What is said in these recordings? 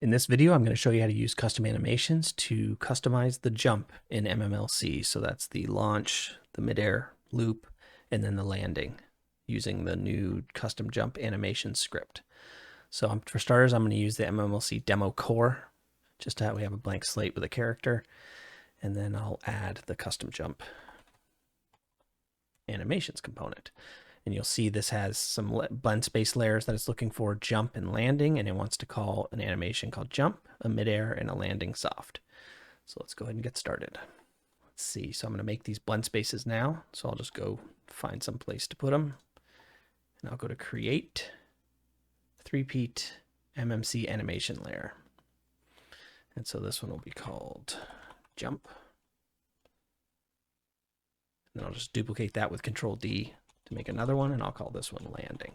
In this video, I'm going to show you how to use custom animations to customize the jump in MMLC. So that's the launch, the midair loop, and then the landing using the new custom jump animation script. So for starters, I'm going to use the MMLC demo core, just to have we have a blank slate with a character, and then I'll add the custom jump animations component. And you'll see this has some blend space layers that it's looking for jump and landing, and it wants to call an animation called jump, a midair, and a landing soft. So let's go ahead and get started. Let's see. So I'm going to make these blend spaces now. So I'll just go find some place to put them. And I'll go to create, three-peat MMC animation layer. And so this one will be called jump. And then I'll just duplicate that with Control D to make another one, and I'll call this one landing.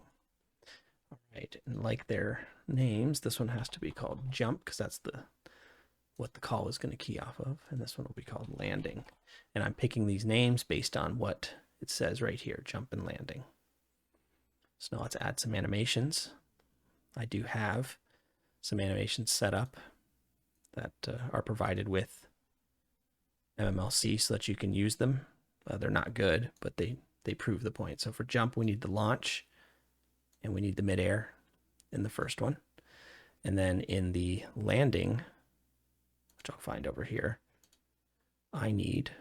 All right, and like their names, this one has to be called jump because that's what the call is going to key off of, and this one will be called landing. And I'm picking these names based on what it says right here, jump and landing. So now let's add some animations. I do have some animations set up that are provided with MMLC so that you can use them. They're not good, but they prove the point. So for jump, we need the launch and we need the midair in the first one. And then in the landing, which I'll find over here, I need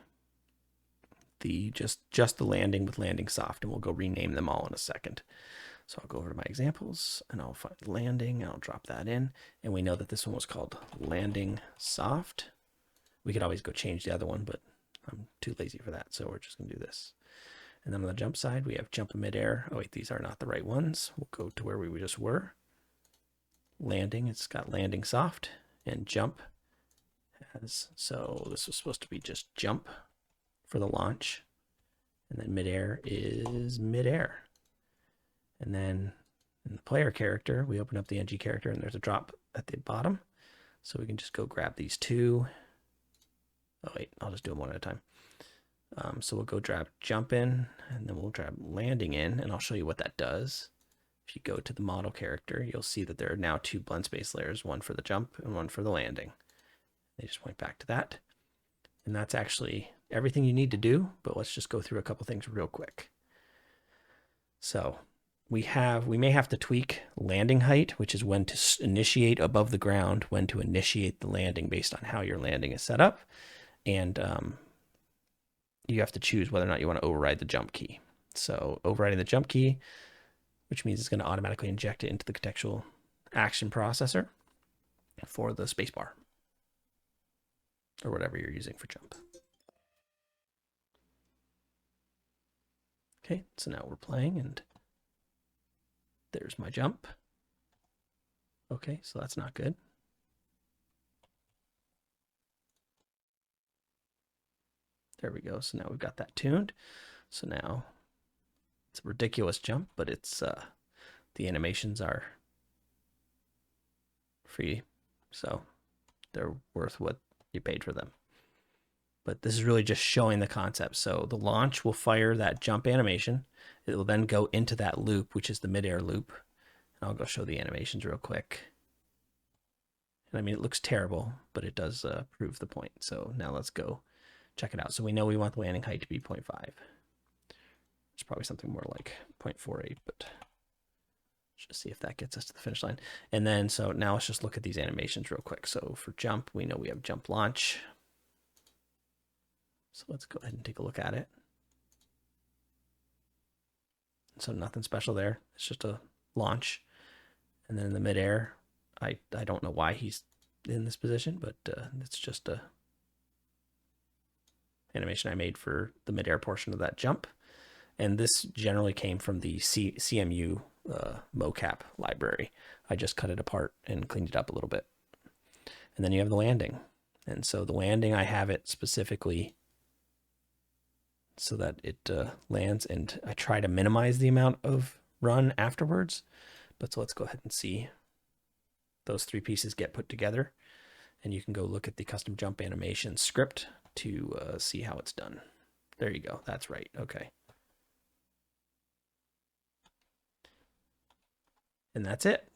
the just the landing with landing soft, and we'll go rename them all in a second. So I'll go over to my examples and I'll find landing and I'll drop that in. And we know that this one was called landing soft. We could always go change the other one, but I'm too lazy for that. So we're just gonna do this. And then on the jump side, we have jump and midair. Oh wait, these are not the right ones. We'll go to where we just were. Landing, it's got landing soft, and jump has, so this was supposed to be just jump for the launch. And then midair is midair. And then in the player character, we open up the NG character and there's a drop at the bottom. So we can just go grab these two. Oh wait, I'll just do them one at a time. So we'll go grab jump in, and then we'll grab landing in, and I'll show you what that does. If you go to the model character, you'll see that there are now two blend space layers, one for the jump and one for the landing. They just point back to that. And that's actually everything you need to do, but let's just go through a couple things real quick. So we may have to tweak landing height, which is when to initiate above the ground, when to initiate the landing based on how your landing is set up. And you have to choose whether or not you want to override the jump key. So overriding the jump key, which means it's going to automatically inject it into the contextual action processor for the spacebar or whatever you're using for jump. Okay, so now we're playing and there's my jump. Okay, so that's not good. There we go. So now we've got that tuned. So now it's a ridiculous jump, but it's the animations are free, so they're worth what you paid for them. But this is really just showing the concept. So the launch will fire that jump animation. It will then go into that loop, which is the midair loop. And I'll go show the animations real quick. And I mean, it looks terrible, but it does prove the point. So now let's go check it out. So we know we want the landing height to be 0.5. It's probably something more like 0.48, but let's just see if that gets us to the finish line. And then, so now let's just look at these animations real quick. So for jump, we know we have jump launch. So let's go ahead and take a look at it. So nothing special there. It's just a launch. And then in the midair, I don't know why he's in this position, but it's just a animation I made for the midair portion of that jump. And this generally came from the CMU mocap library. I just cut it apart and cleaned it up a little bit. And then you have the landing. And so the landing, I have it specifically so that it lands, and I try to minimize the amount of run afterwards. But so let's go ahead and see those three pieces get put together. And you can go look at the custom jump animation script to see how it's done. There you go. That's right. Okay. And that's it.